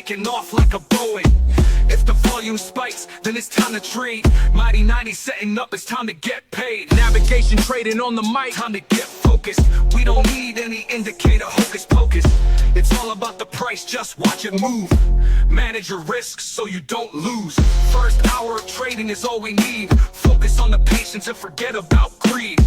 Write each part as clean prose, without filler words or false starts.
taking off like a Boeing. If the volume spikes, then it's time to trade. Mighty 90 setting up, it's time to get paid. Navigation trading on the mic, time to get focused. We don't need any indicator, hocus pocus. It's all about the price, just watch it move. Manage your risks so you don't lose. First hour of trading is all we need. Focus on the patience and forget about greed.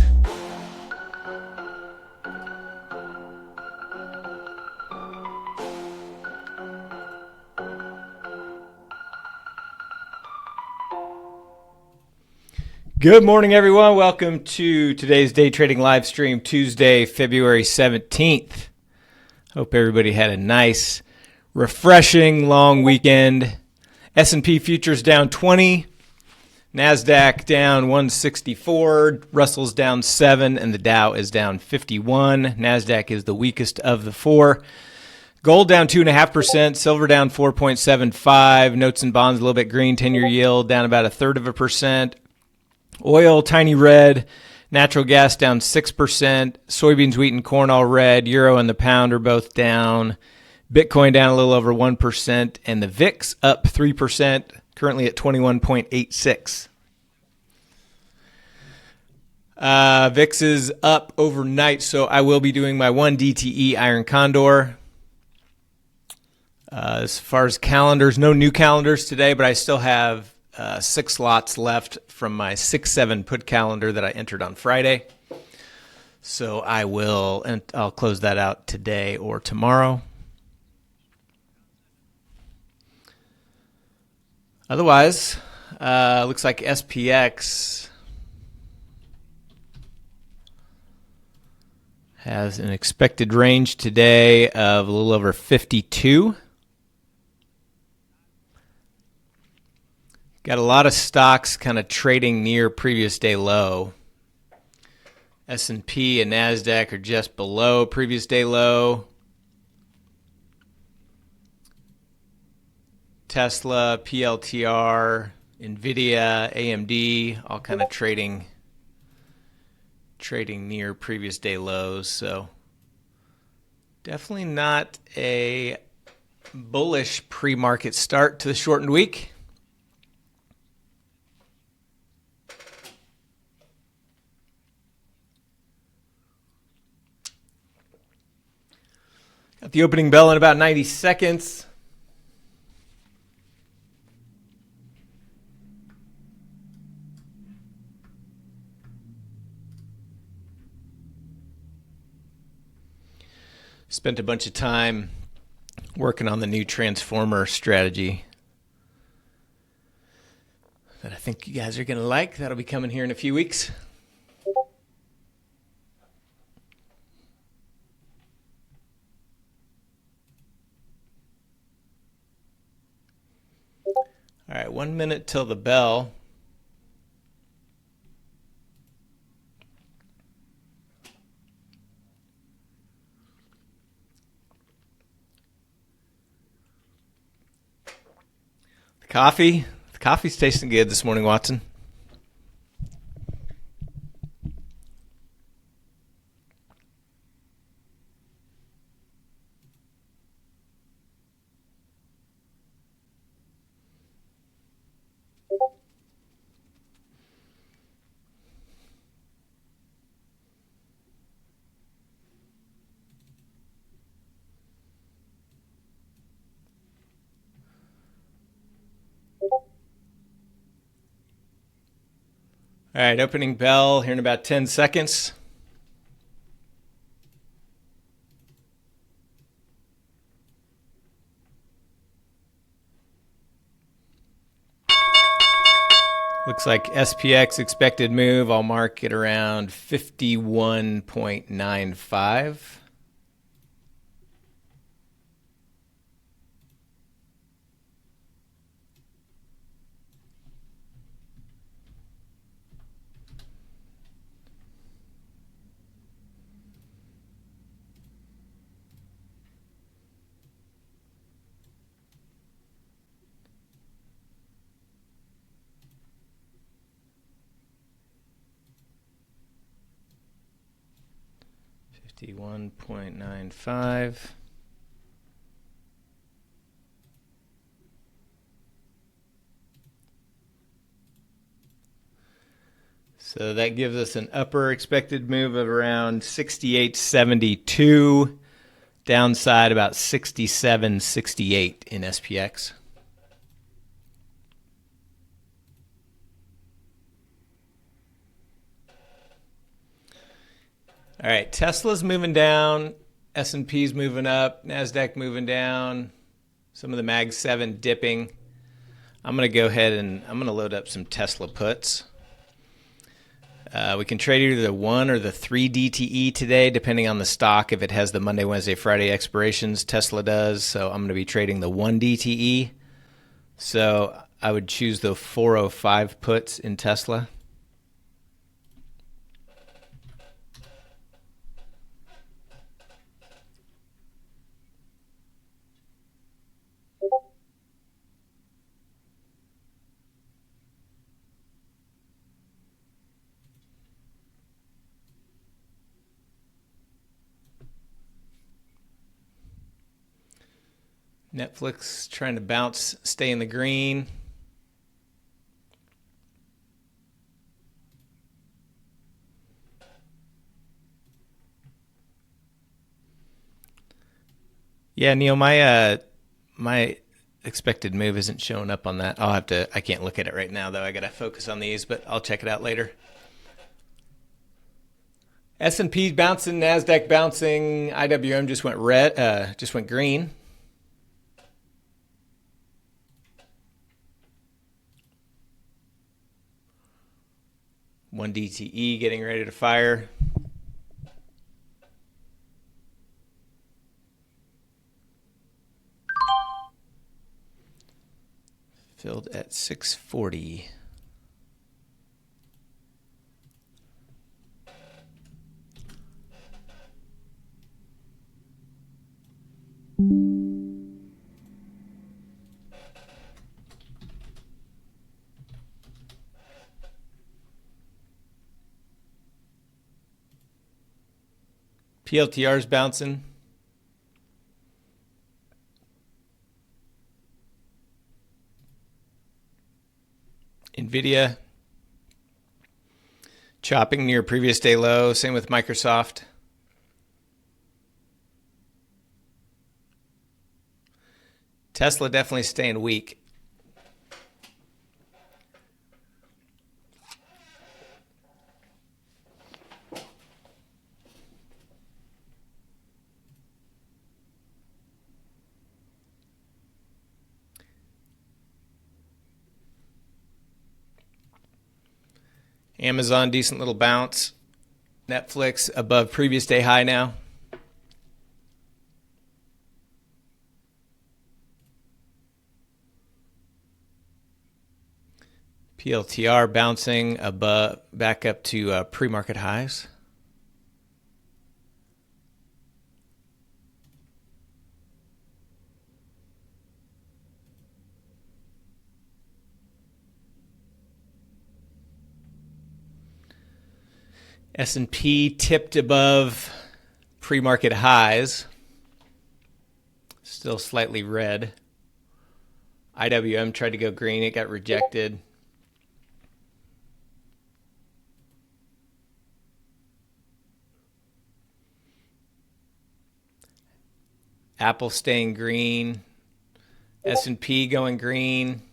Good morning, everyone. Welcome to today's day trading live stream, Tuesday, February 17th. Hope everybody had a nice, refreshing, long weekend. S&P futures down 20, NASDAQ down 164, Russell's down 7, and the Dow is down 51. NASDAQ is the weakest of the four. Gold down 2.5%, silver down 4.75, notes and bonds a little bit green, 10-year yield down about 1/3%. Oil, tiny red. Natural gas down 6%. Soybeans, wheat, and corn all red. Euro and the pound are both down. Bitcoin down a little over 1%. And the VIX up 3%, currently at 21.86. VIX is up overnight, so I will be doing my 1 DTE Iron Condor. As far as calendars, no new calendars today, but I still have 6 lots left from my 6/7 put calendar that I entered on Friday. So I'll close that out today or tomorrow. Otherwise, looks like SPX has an expected range today of a little over 52. Got a lot of stocks kind of trading near previous day low. S&P and NASDAQ are just below previous day low. Tesla, PLTR, Nvidia, AMD, all kind of trading near previous day lows. So definitely not a bullish pre-market start to the shortened week. Got the opening bell in about 90 seconds. Spent a bunch of time working on the new transformer strategy that I think you guys are going to like. That'll be coming here in a few weeks. All right, 1 minute till the bell. The coffee's tasting good this morning, Watson. All right, opening bell here in about 10 seconds. Looks like SPX expected move. I'll mark it around 51.95. $51.95. So that gives us an upper expected move of around 68.72, downside about 67.68 in SPX. All right, Tesla's moving down, S&P's moving up, NASDAQ moving down, some of the Mag 7 dipping. I'm going to go ahead and I'm going to load up some Tesla puts. We can trade either the 1 or the 3 DTE today, depending on the stock. If it has the Monday, Wednesday, Friday expirations, Tesla does. So I'm going to be trading the 1 DTE. So I would choose the 405 puts in Tesla. Netflix trying to bounce, stay in the green. Yeah, Neil, my expected move isn't showing up on that. I can't look at it right now though. I got to focus on these, but I'll check it out later. S&P bouncing, NASDAQ bouncing, IWM just went green. One DTE getting ready to fire. Filled at 640. PLTR's bouncing. Nvidia chopping near previous day low. Same with Microsoft. Tesla definitely staying weak. Amazon, decent little bounce. Netflix above previous day high now. PLTR bouncing above, back up to pre-market highs. S&P tipped above pre-market highs. Still slightly red. IWM tried to go green. It got rejected. Apple staying green. S&P going green.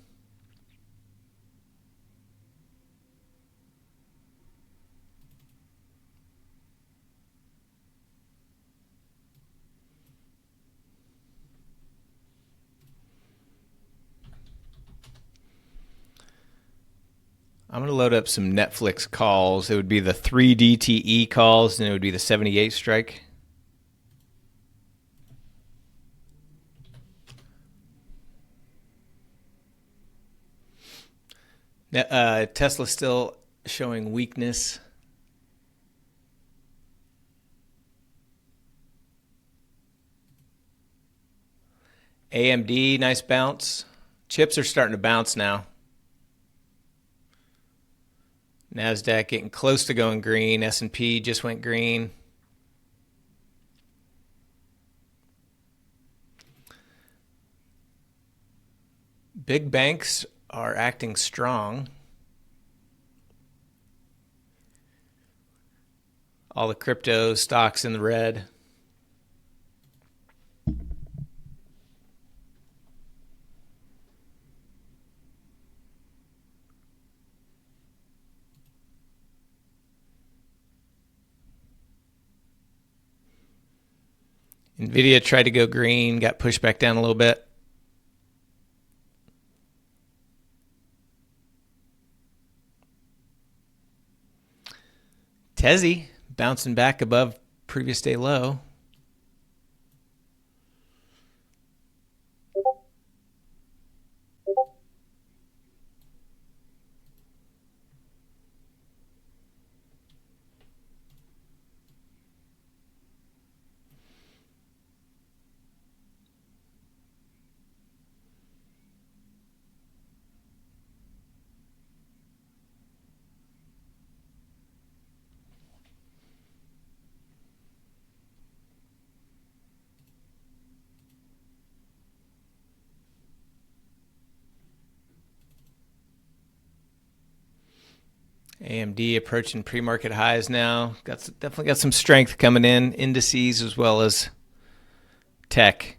I'm going to load up some Netflix calls. It would be the 3 DTE calls, and it would be the 78 strike. Tesla still showing weakness. AMD, nice bounce. Chips are starting to bounce now. NASDAQ getting close to going green. S&P just went green. Big banks are acting strong. All the crypto stocks in the red. NVIDIA tried to go green, got pushed back down a little bit. Tezzy bouncing back above previous day low. AMD approaching pre-market highs now. Definitely got some strength coming in. Indices as well as tech.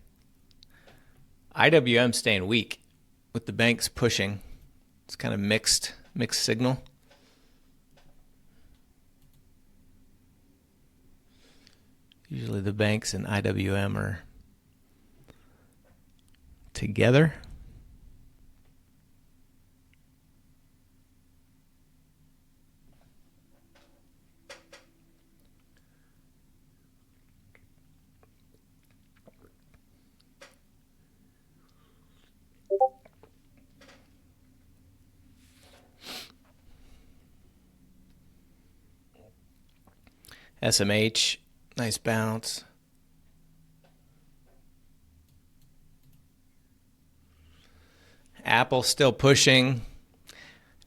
IWM staying weak with the banks pushing. It's kind of mixed signal. Usually the banks and IWM are together. SMH, nice bounce. Apple still pushing.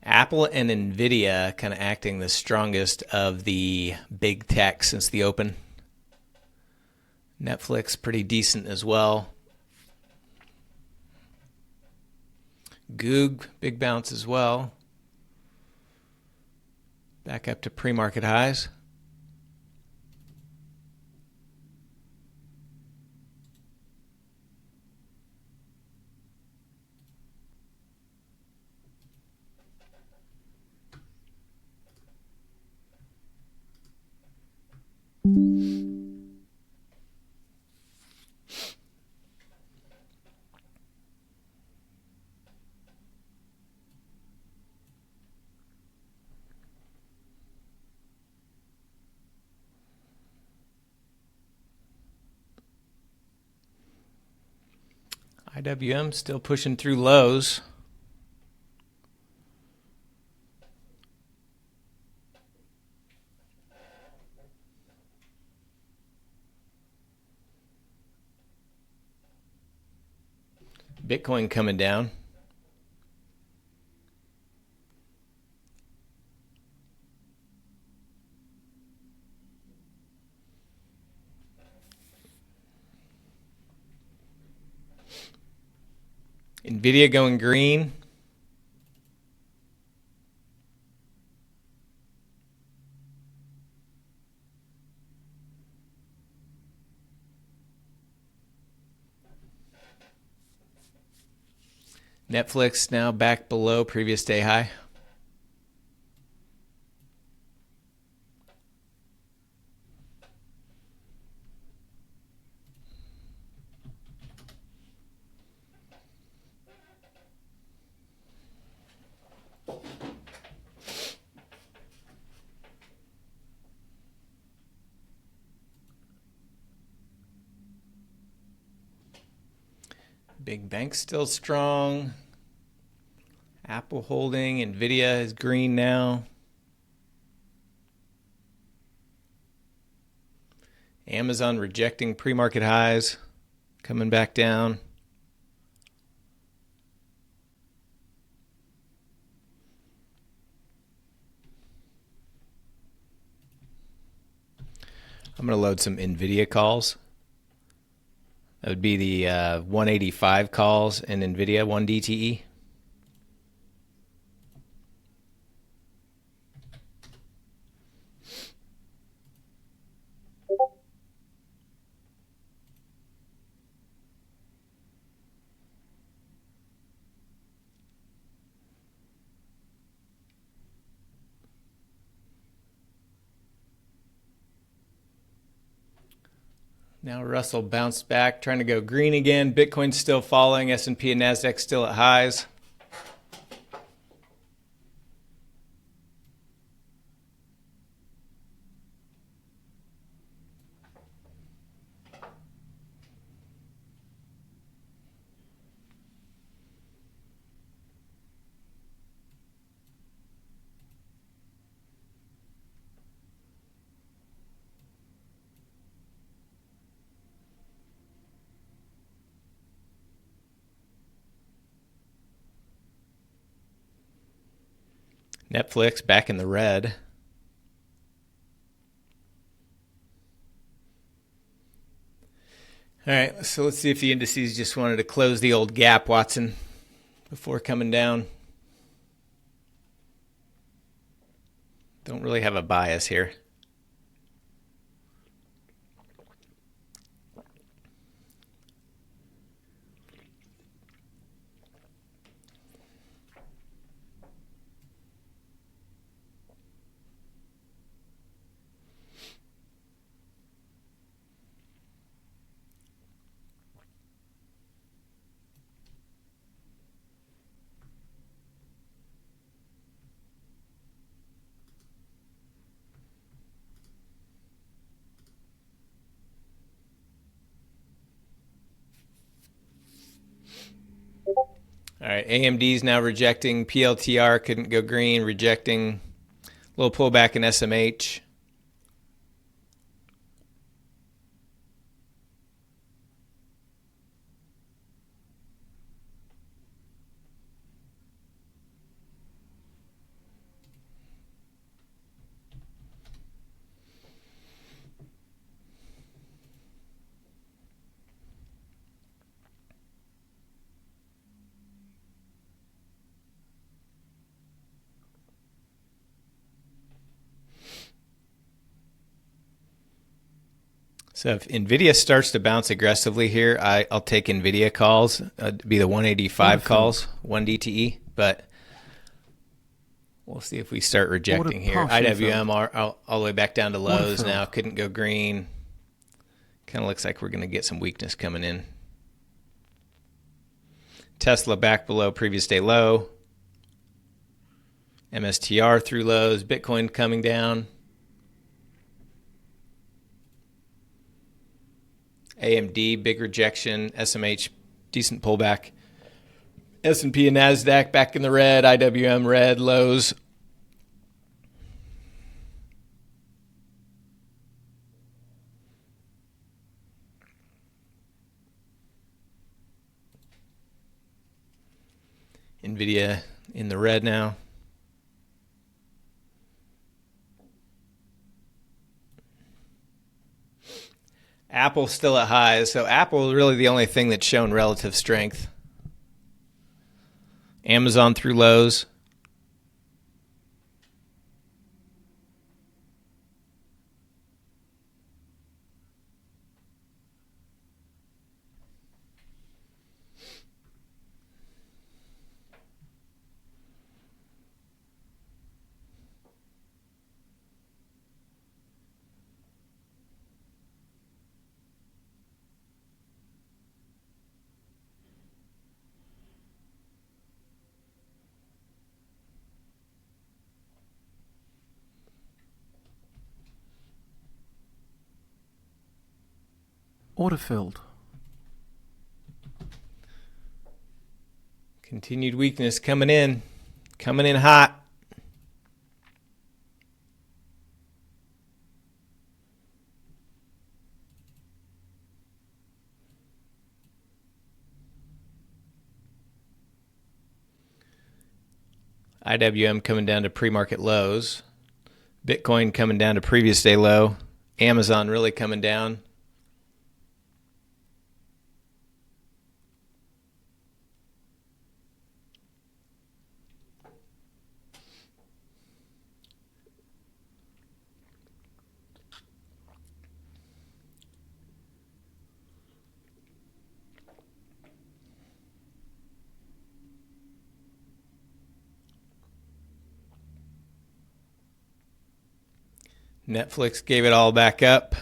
Apple and NVIDIA kind of acting the strongest of the big tech since the open. Netflix pretty decent as well. Goog, big bounce as well. Back up to pre-market highs. IWM still pushing through lows. Bitcoin coming down. NVIDIA going green. Netflix now back below previous day high. Big bank still strong. Apple holding. NVIDIA is green now. Amazon rejecting pre-market highs. Coming back down. I'm going to load some NVIDIA calls. That would be the 185 calls in NVIDIA, 1 DTE. Now Russell bounced back, trying to go green again. Bitcoin's still falling. S&P and NASDAQ still at highs. Netflix back in the red. All right, so let's see if the indices just wanted to close the old gap, Watson, before coming down. Don't really have a bias here. All right, AMD's now rejecting. PLTR couldn't go green, rejecting. A little pullback in SMH. So if NVIDIA starts to bounce aggressively here, I'll take NVIDIA calls. It'd be the 185 calls, 1 DTE. But we'll see if we start rejecting here. IWM all the way back down to lows now. Couldn't go green. Kind of looks like we're going to get some weakness coming in. Tesla back below previous day low. MSTR through lows. Bitcoin coming down. AMD, big rejection. SMH, decent pullback. S&P and NASDAQ back in the red. IWM red, lows. NVIDIA in the red now. Apple still at highs, so Apple is really the only thing that's shown relative strength. Amazon through lows. Order filled. Continued weakness coming in hot. IWM coming down to pre-market lows. Bitcoin coming down to previous day low. Amazon really coming down. Netflix gave it all back up.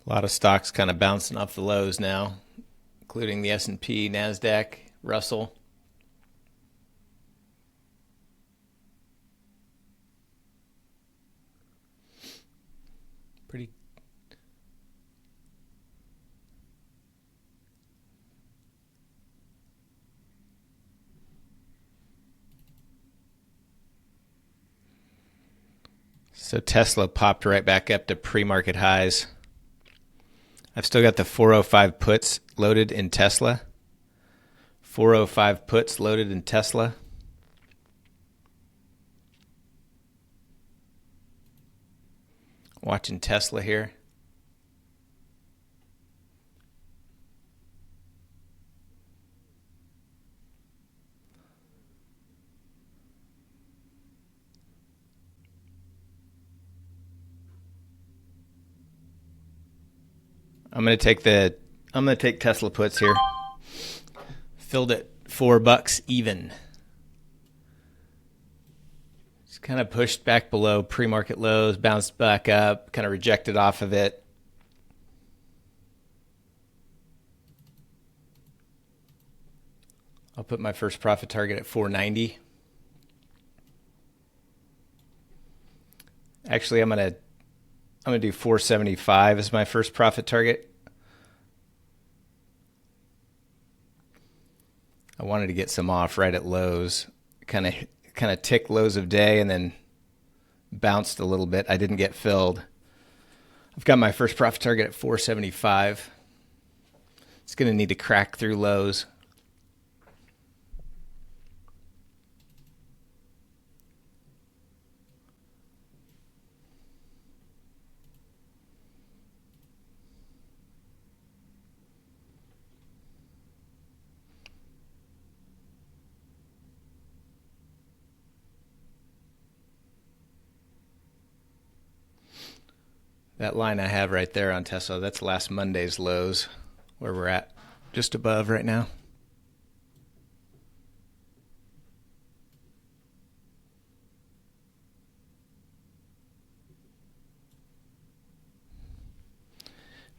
A lot of stocks kind of bouncing off the lows now, including the S&P, NASDAQ, Russell. Pretty. So Tesla popped right back up to pre-market highs. I've still got the 405 puts loaded in Tesla. 405 puts loaded in Tesla. Watching Tesla here. I'm gonna take Tesla puts here. Filled at $4 even. It's kind of pushed back below pre-market lows, bounced back up, kind of rejected off of it. I'll put my first profit target at 490. Actually, I'm gonna do 475 as my first profit target. I wanted to get some off right at lows, kind of tick lows of day and then bounced a little bit. I didn't get filled. I've got my first profit target at 475. It's going to need to crack through lows. That line I have right there on Tesla, that's last Monday's lows, where we're at, just above right now.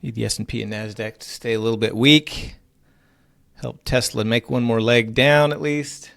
Need the S&P and NASDAQ to stay a little bit weak. Help Tesla make one more leg down at least.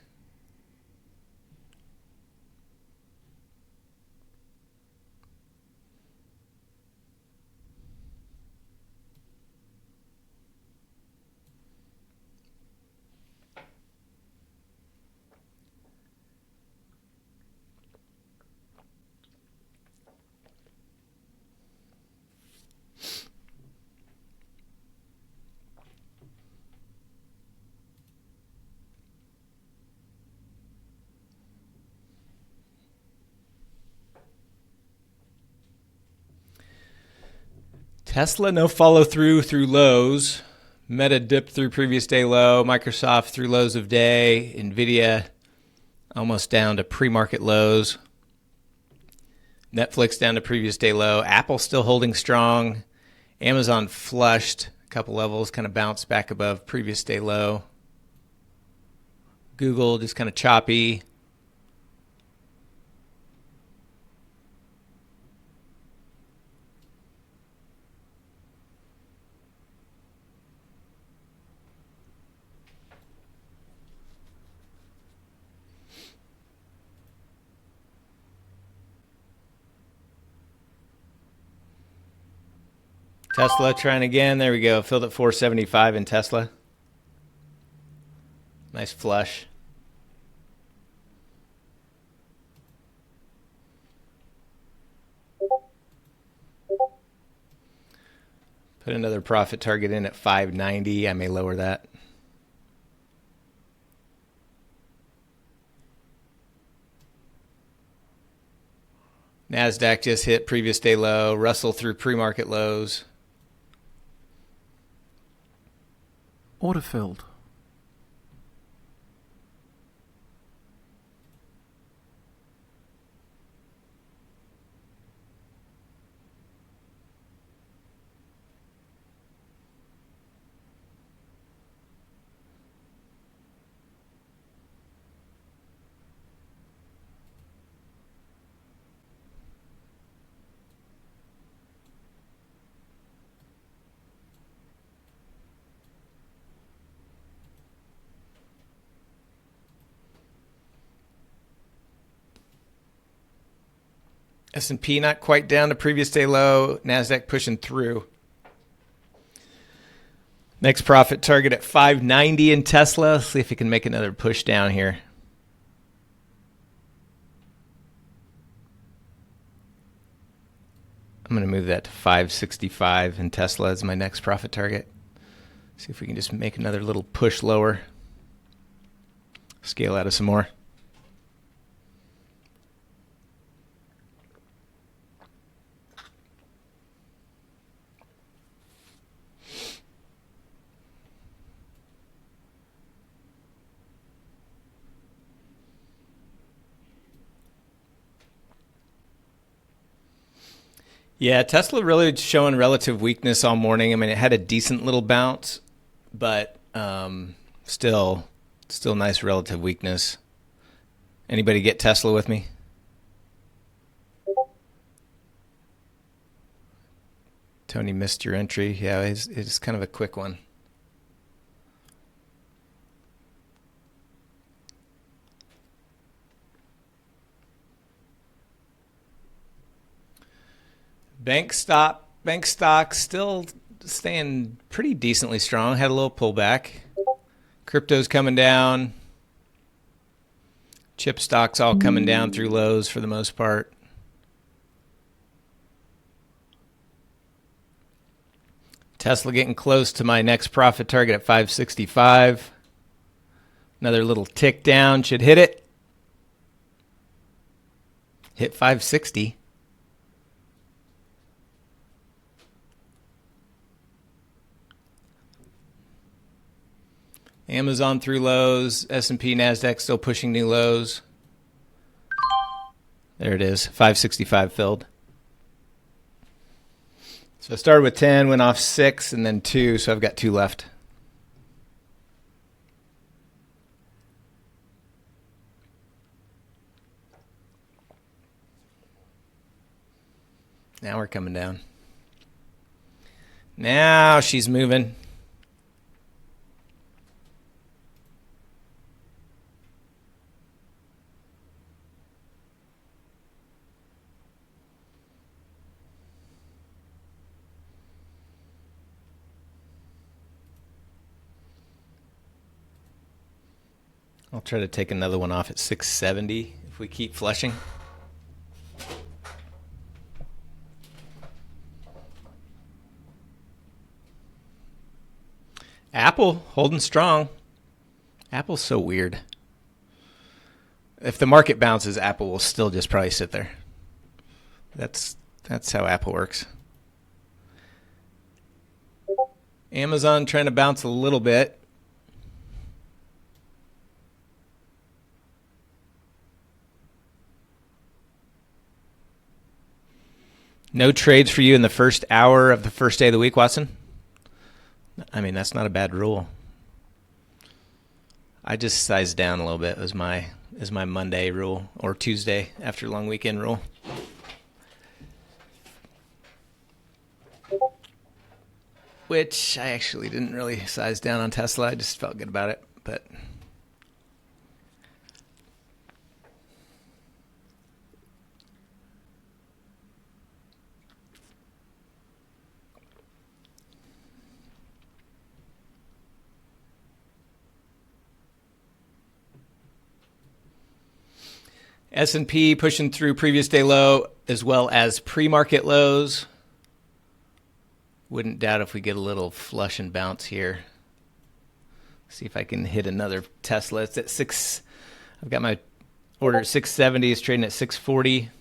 Tesla, no follow through lows. Meta dipped through previous day low. Microsoft through lows of day. Nvidia almost down to pre-market lows. Netflix down to previous day low. Apple still holding strong. Amazon flushed a couple levels, kind of bounced back above previous day low. Google just kind of choppy. Tesla trying again. There we go. Filled at 475 in Tesla. Nice flush. Put another profit target in at 590. I may lower that. NASDAQ just hit previous day low. Russell through pre-market lows. Order filled. S&P not quite down to previous day low. NASDAQ pushing through. Next profit target at 590 in Tesla. Let's see if it can make another push down here. I'm going to move that to 565 in Tesla as my next profit target. See if we can just make another little push lower. Scale out of some more. Yeah, Tesla really showing relative weakness all morning. I mean, it had a decent little bounce, but still nice relative weakness. Anybody get Tesla with me? Tony missed your entry. Yeah, it's kind of a quick one. Bank stock still staying pretty decently strong. Had a little pullback. Crypto's coming down. Chip stocks all coming down through lows for the most part. Tesla getting close to my next profit target at 565. Another little tick down should hit it. Hit 560. Amazon through lows, S&P, NASDAQ still pushing new lows. There it is, 565 filled. So I started with 10, went off 6, and then 2, so I've got 2 left. Now we're coming down. Now she's moving. I'll try to take another one off at 670 if we keep flushing. Apple holding strong. Apple's so weird. If the market bounces, Apple will still just probably sit there. That's how Apple works. Amazon trying to bounce a little bit. No trades for you in the first hour of the first day of the week, Watson? I mean, that's not a bad rule. I just sized down a little bit as my Monday rule, or Tuesday after long weekend rule. Which I actually didn't really size down on Tesla. I just felt good about it, but S&P pushing through previous day low as well as pre-market lows. Wouldn't doubt if we get a little flush and bounce here. See if I can hit another Tesla. It's at 6. I've got my order at 670. It's trading at 640.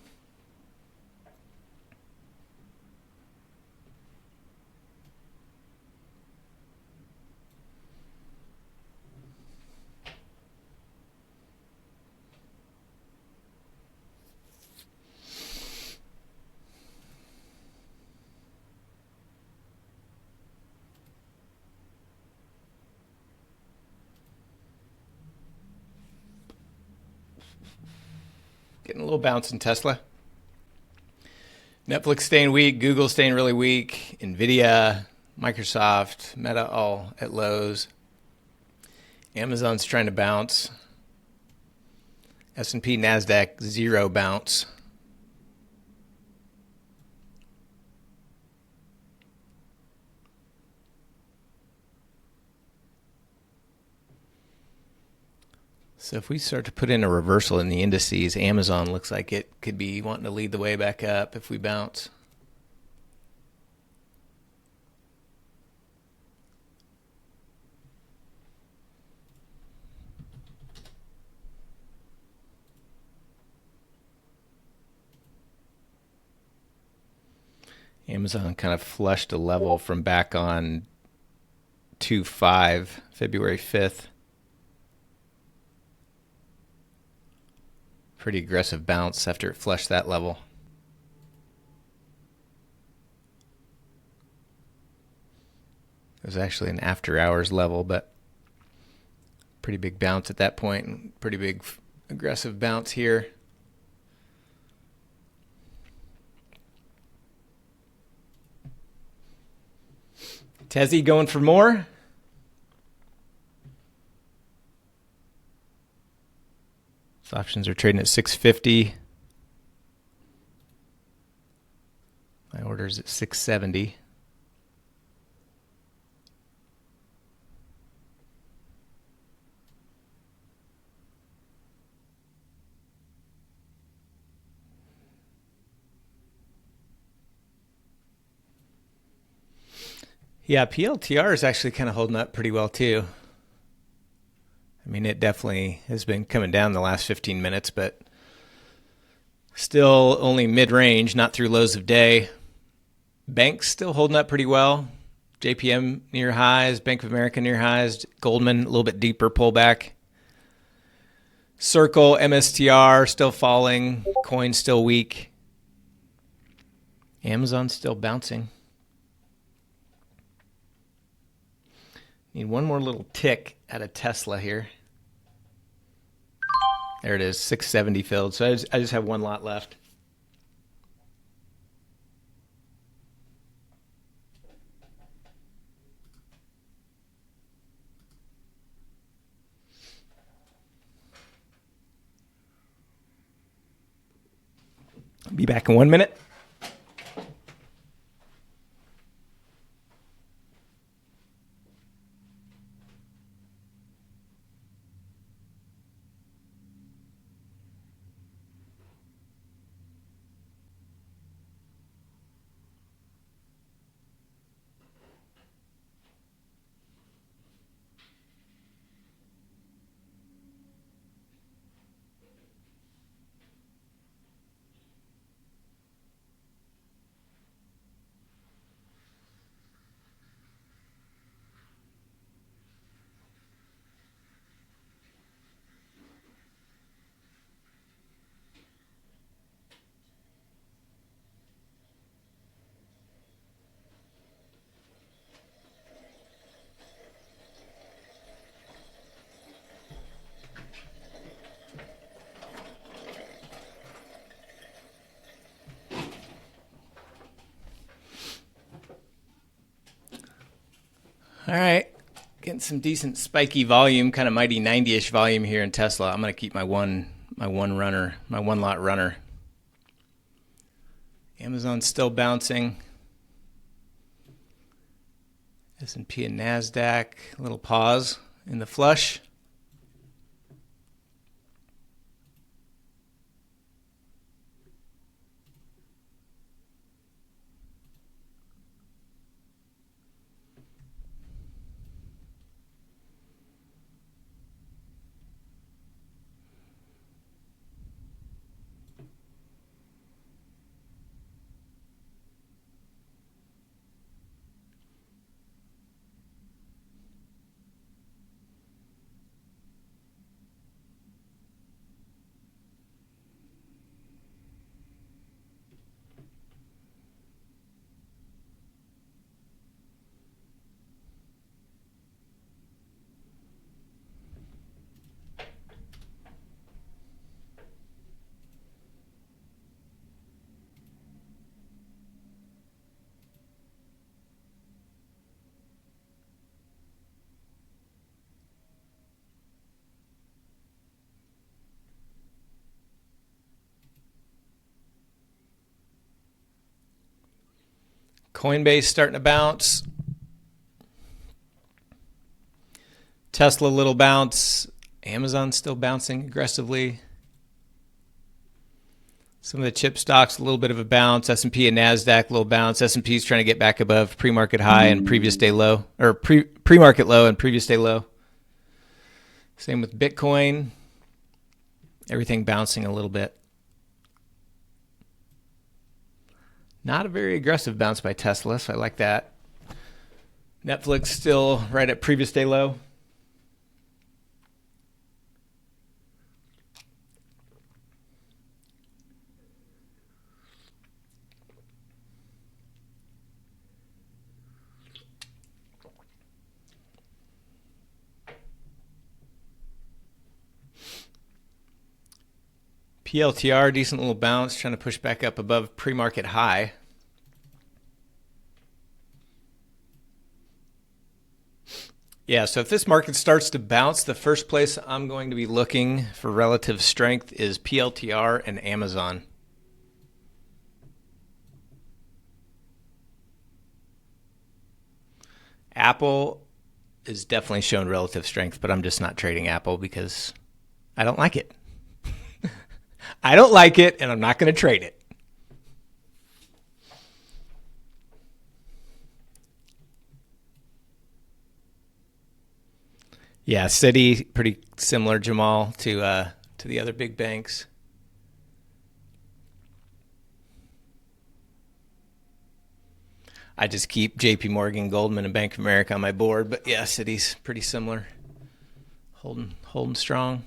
Getting a little bounce in Tesla. Netflix staying weak. Google staying really weak. Nvidia, Microsoft, Meta all at lows. Amazon's trying to bounce. S&P, NASDAQ, 0 bounce. So if we start to put in a reversal in the indices, Amazon looks like it could be wanting to lead the way back up if we bounce. Amazon kind of flushed a level from back on 2.5, February 5th. Pretty aggressive bounce after it flushed that level. It was actually an after hours level, but pretty big bounce at that point and pretty big aggressive bounce here. Tezzy going for more. So options are trading at 650. My order's at 670. Yeah, PLTR is actually kind of holding up pretty well too. I mean, it definitely has been coming down the last 15 minutes, but still only mid-range, not through lows of day. Banks still holding up pretty well. JPM near highs, Bank of America near highs, Goldman a little bit deeper pullback. Circle, MSTR still falling, coin still weak. Amazon still bouncing. Need one more little tick out of Tesla here. There it is, 670 filled. So I just have one lot left. I'll be back in 1 minute. All right, getting some decent spiky volume, kind of mighty 90-ish volume here in Tesla. I'm going to keep my one lot runner. Amazon's still bouncing. S&P and NASDAQ, a little pause in the flush. Coinbase starting to bounce. Tesla little bounce. Amazon's still bouncing aggressively. Some of the chip stocks, a little bit of a bounce. S&P and NASDAQ, a little bounce. S&P's trying to get back above pre-market high and previous day low, or pre-market low and previous day low. Same with Bitcoin. Everything bouncing a little bit. Not a very aggressive bounce by Tesla, so I like that. Netflix still right at previous day low. PLTR, decent little bounce, trying to push back up above pre-market high. Yeah, so if this market starts to bounce, the first place I'm going to be looking for relative strength is PLTR and Amazon. Apple is definitely shown relative strength, but I'm just not trading Apple because I don't like it. I don't like it, and I'm not going to trade it. Yeah, Citi, pretty similar, Jamal, to the other big banks. I just keep JP Morgan, Goldman, and Bank of America on my board, but yeah, Citi's pretty similar, holding strong.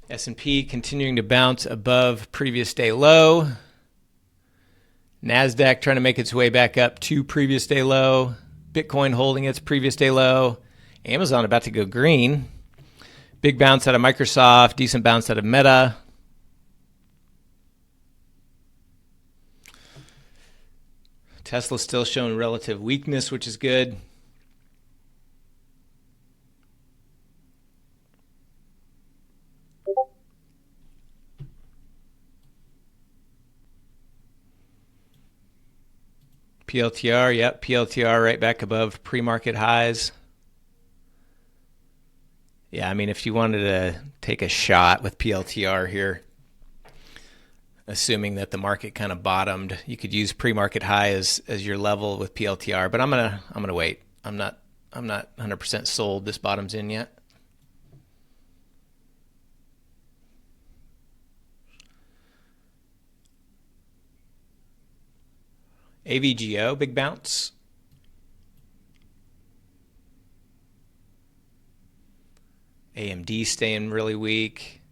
S&P continuing to bounce above previous day low. NASDAQ trying to make its way back up to previous day low. Bitcoin holding its previous day low. Amazon about to go green. Big bounce out of Microsoft. Decent bounce out of Meta. Tesla still showing relative weakness, which is good. PLTR, yep, PLTR right back above pre-market highs. Yeah, I mean, if you wanted to take a shot with PLTR here, assuming that the market kind of bottomed, you could use pre-market high as your level with PLTR, but I'm gonna wait. I'm not 100% sold this bottom's in yet. AVGO, big bounce. AMD staying really weak.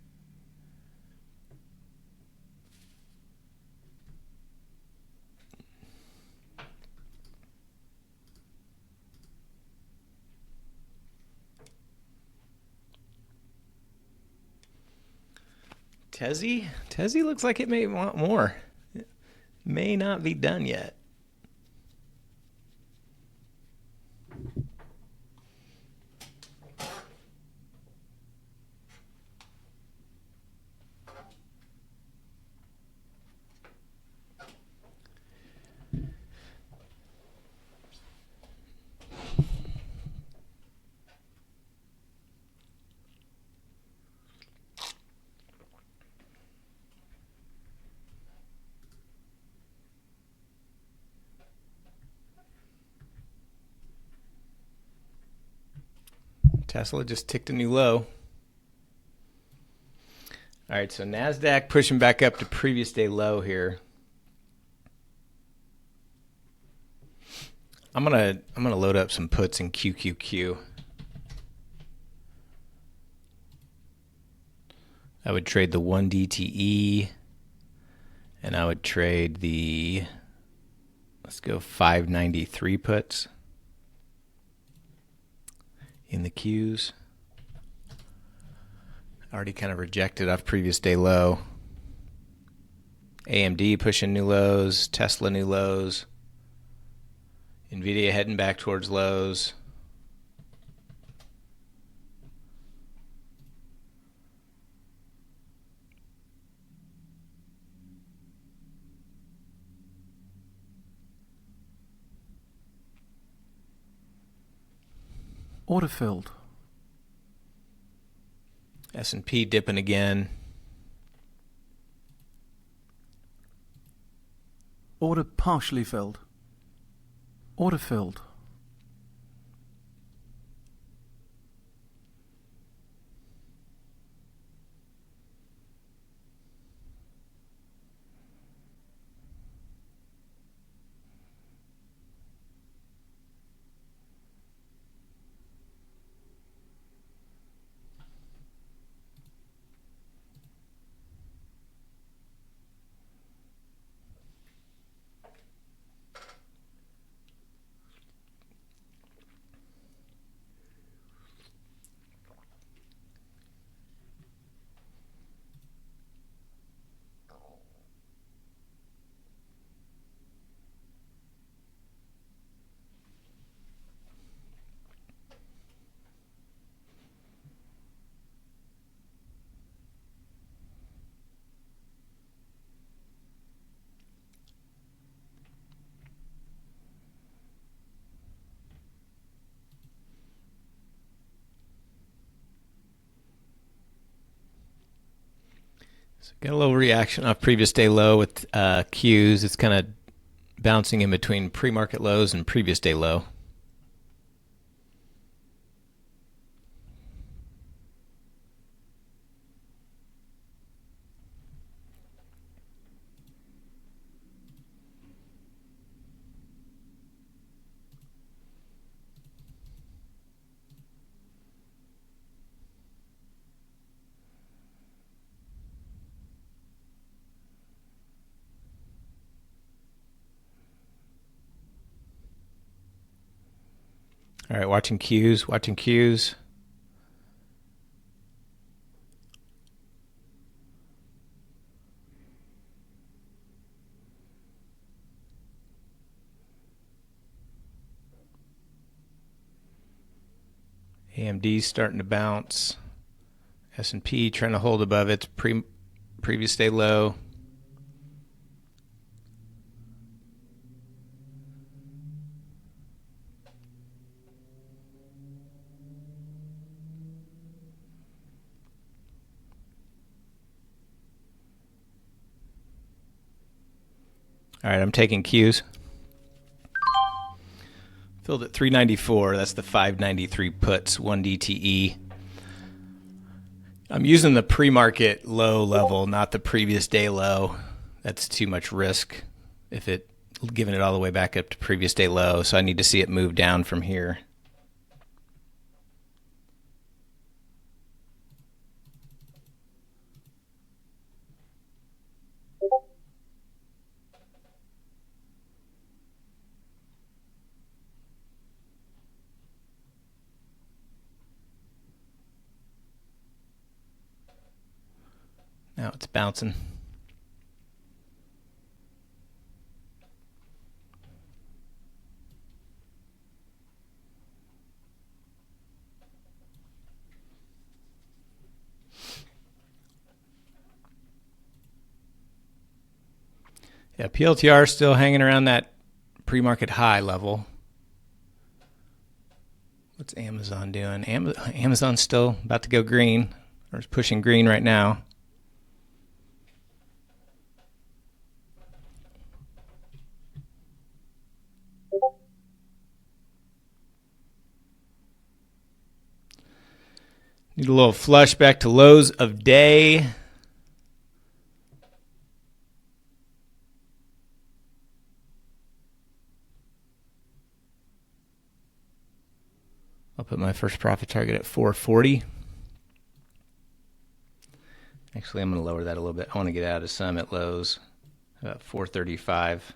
Tezzy looks like it may want more. It may not be done yet. Tesla just ticked a new low. All right, so NASDAQ pushing back up to previous day low here. I'm gonna load up some puts in QQQ. I would trade the 1DTE, and I would trade the, let's go 593 puts in the Qs. Already kind of rejected off previous day low. AMD pushing new lows, Tesla new lows. Nvidia heading back towards lows. Order filled. S&P dipping again. Order partially filled. Order filled. So got a little reaction off previous day low with Qs. It's kind of bouncing in between pre-market lows and previous day low. All right, watching Qs, watching Qs. AMD's starting to bounce. S&P trying to hold above its previous day low. All right, I'm taking Qs. Filled at 394. That's the 593 puts, 1 DTE. I'm using the pre-market low level, not the previous day low. That's too much risk if it giving it all the way back up to previous day low. So I need to see it move down from here. Now it's bouncing. Yeah, PLTR still hanging around that pre-market high level. What's Amazon doing? Amazon's still about to go green, or is pushing green right now. Need a little flush back to lows of day. I'll put my first profit target at 440. Actually, I'm going to lower that a little bit. I want to get out of some at lows, about 435.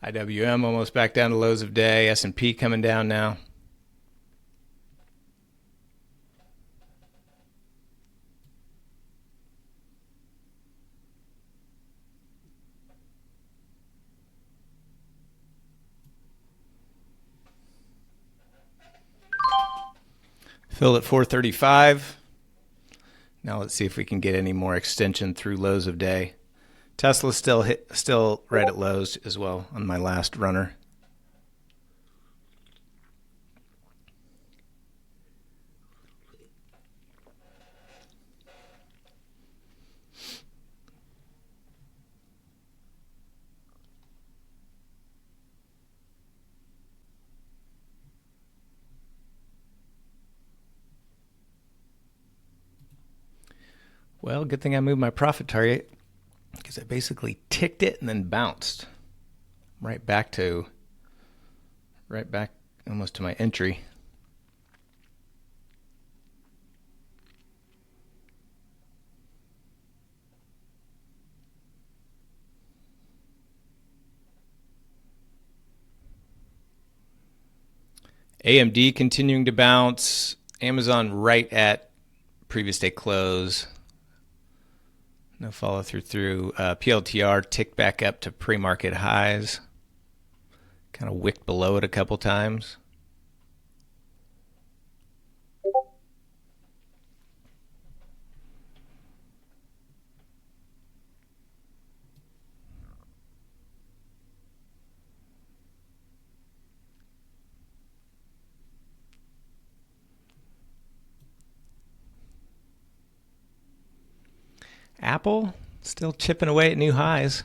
IWM almost back down to lows of day. S&P coming down now. Filled at 435. Now let's see if we can get any more extension through lows of day. Tesla's still right at lows as well on my last runner. Well, good thing I moved my profit target because I basically ticked it and then bounced right back almost to my entry. AMD continuing to bounce. Amazon right at previous day close. No follow through. PLTR ticked back up to pre-market highs. Kind of wicked below it a couple times. Apple still chipping away at new highs.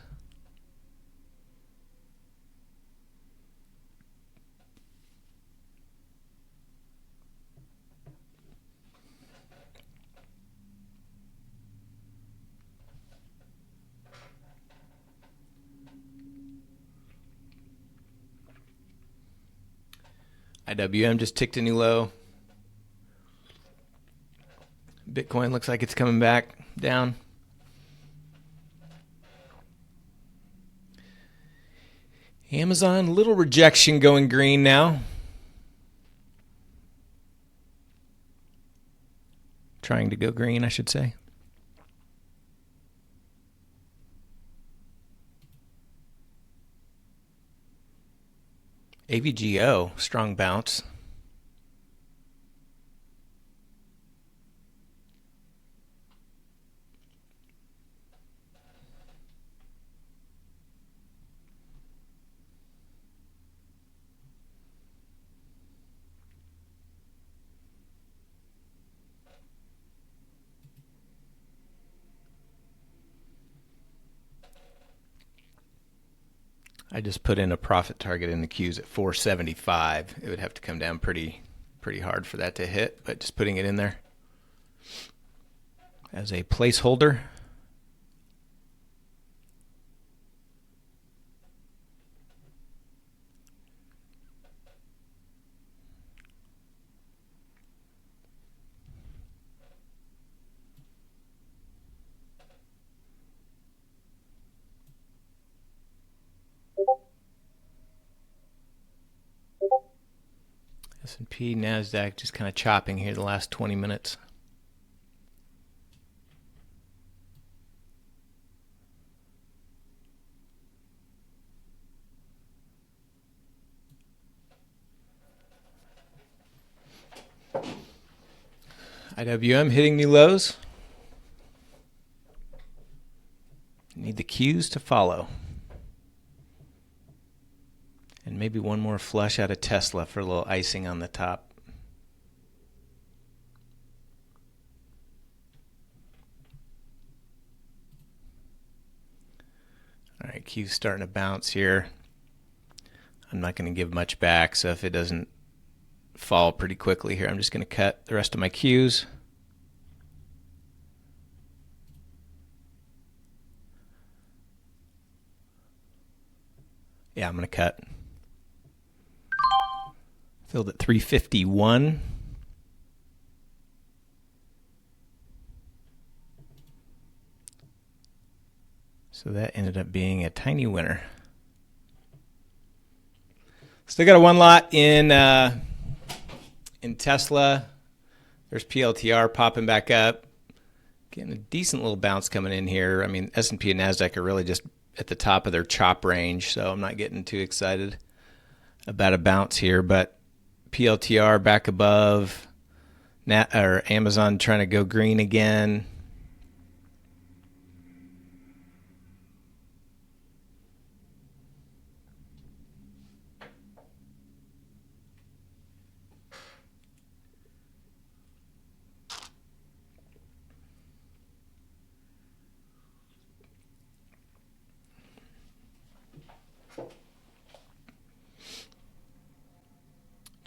IWM just ticked a new low. Bitcoin looks like it's coming back down. Amazon, little rejection going green now. Trying to go green, I should say. AVGO, strong bounce. I just put in a profit target in the Qs at 475. It would have to come down pretty hard for that to hit, but just putting it in there as a placeholder. S&P, NASDAQ just kind of chopping here the last 20 minutes. IWM hitting new lows. Need the Qs to follow. And maybe one more flush out of Tesla for a little icing on the top. All right, Q's starting to bounce here. I'm not going to give much back, so if it doesn't fall pretty quickly here, I'm just going to cut the rest of my Qs. Yeah, I'm going to cut. Filled at 351. So that ended up being a tiny winner. Still got a one lot in Tesla. There's PLTR popping back up. Getting a decent little bounce coming in here. I mean, S&P and NASDAQ are really just at the top of their chop range, so I'm not getting too excited about a bounce here, but PLTR back above, Amazon trying to go green again.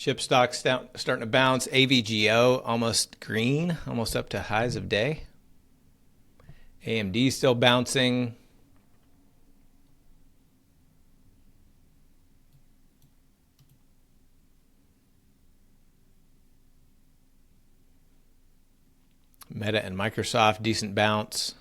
Chip stocks starting to bounce. AVGO almost green, almost up to highs of day. AMD still bouncing. Meta and Microsoft, decent bounce.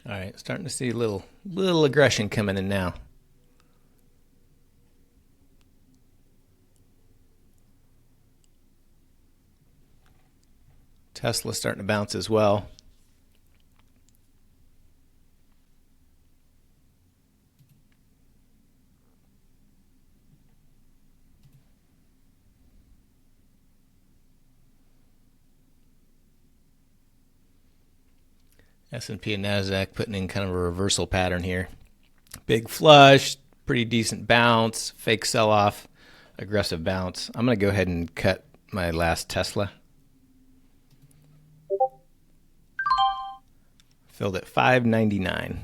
All right, starting to see a little aggression coming in now. Tesla's starting to bounce as well. S&P and NASDAQ putting in kind of a reversal pattern here. Big flush, pretty decent bounce, fake sell-off, aggressive bounce. I'm going to go ahead and cut my last Tesla. Filled at $5.99.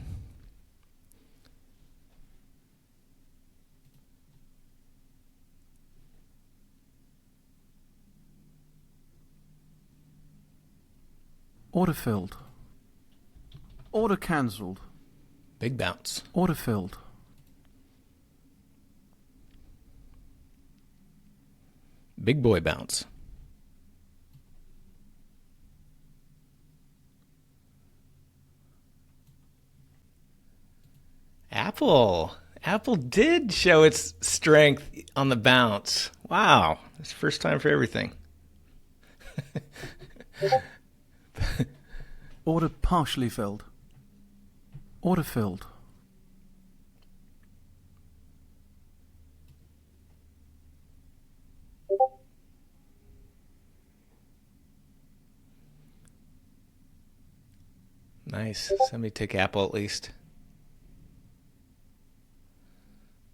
Order filled. Order cancelled. Big bounce. Order filled. Big boy bounce. Apple did show its strength on the bounce. Wow. It's the first time for everything. Order partially filled. Order filled. Nice. Somebody took Apple at least.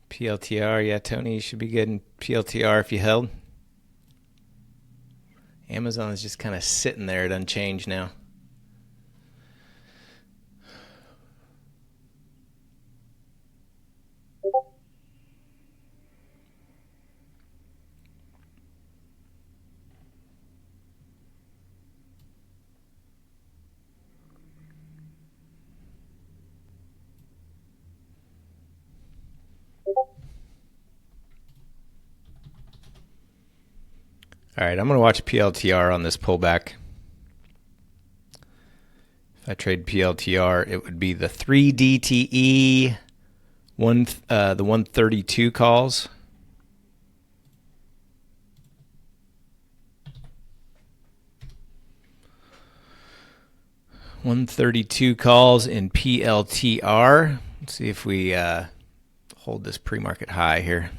PLTR. Yeah, Tony, you should be getting PLTR if you held. Amazon is just kind of sitting there at unchanged now. All right, I'm going to watch PLTR on this pullback. If I trade PLTR, it would be the 3DTE, the 132 calls. $132 calls in PLTR. Let's see if we hold this pre-market high here.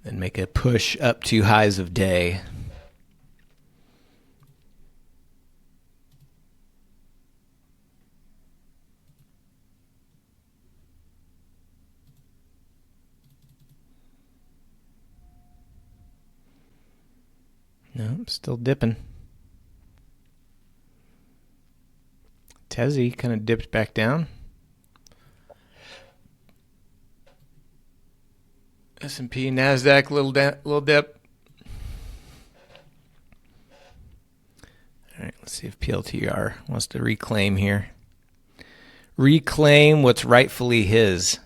And make a push up to highs of day. No, I'm still dipping. Tezzy kind of dipped back down. S&P, NASDAQ, little dip. All right, let's see if PLTR wants to reclaim here. Reclaim what's rightfully his.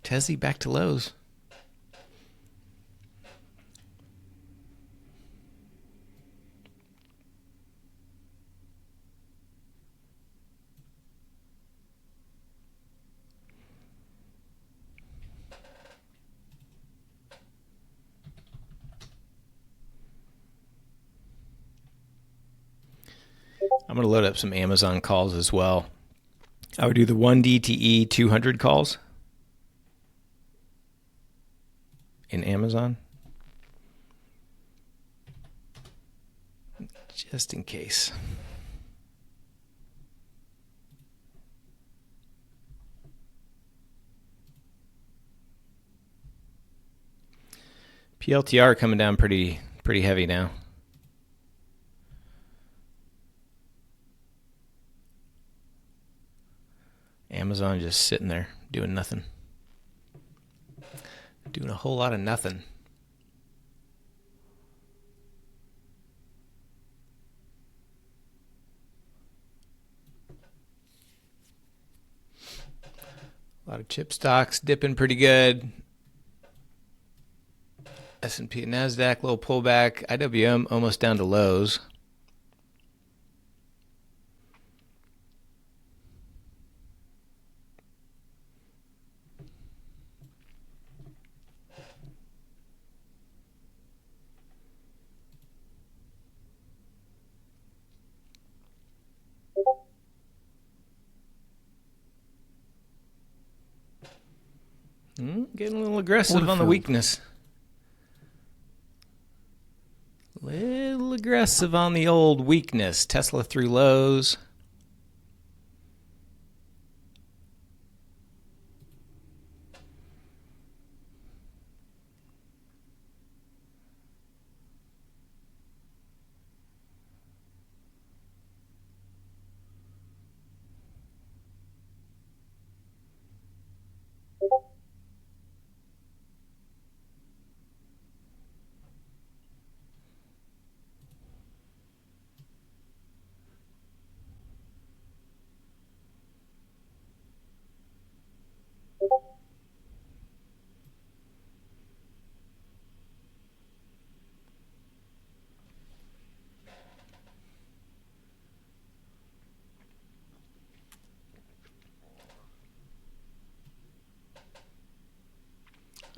Tezzy back to lows. I'm I'm going to load up some Amazon calls as well. I would do the 1 DTE 200 calls in Amazon, just in case. PLTR coming down pretty heavy now. Amazon just sitting there doing nothing. Doing a whole lot of nothing. A lot of chip stocks dipping pretty good. S&P and NASDAQ, little pullback. IWM almost down to lows. Getting a little aggressive on the weakness. Little aggressive on the old weakness. Tesla through lows.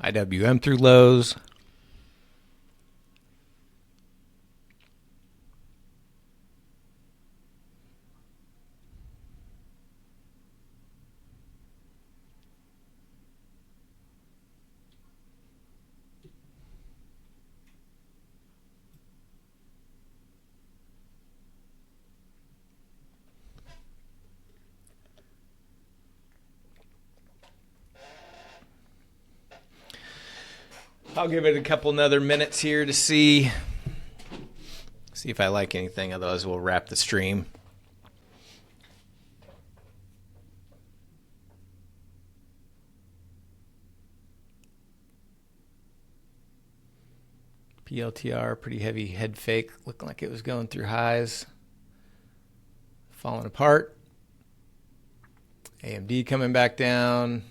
IWM through lows. I'll give it a couple another minutes here to see if I like anything. Otherwise, we'll wrap the stream. PLTR, pretty heavy head fake, looking like it was going through highs, falling apart. AMD coming back down.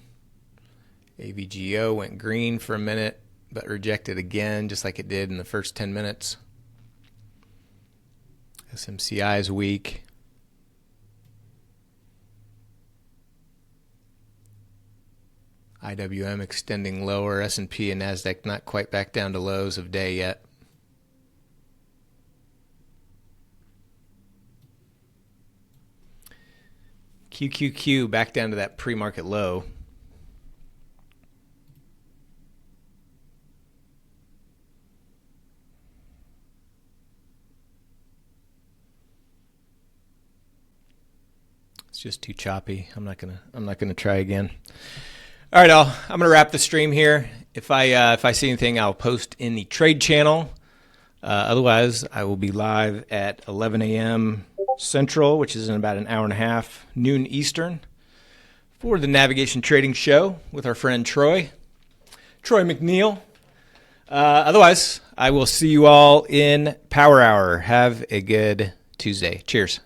AVGO went green for a minute, but rejected again, just like it did in the first 10 minutes. SMCI is weak. IWM extending lower. S&P and NASDAQ not quite back down to lows of day yet. QQQ back down to that pre-market low. It's just too choppy. I'm not gonna try again. All right, I'm gonna wrap the stream here. If I see anything, I'll post in the trade channel. Otherwise, I will be live at 11 a.m. Central, which is in about an hour and a half, noon Eastern, for the Navigation Trading Show with our friend Troy McNeil. Otherwise, I will see you all in Power Hour. Have a good Tuesday. Cheers.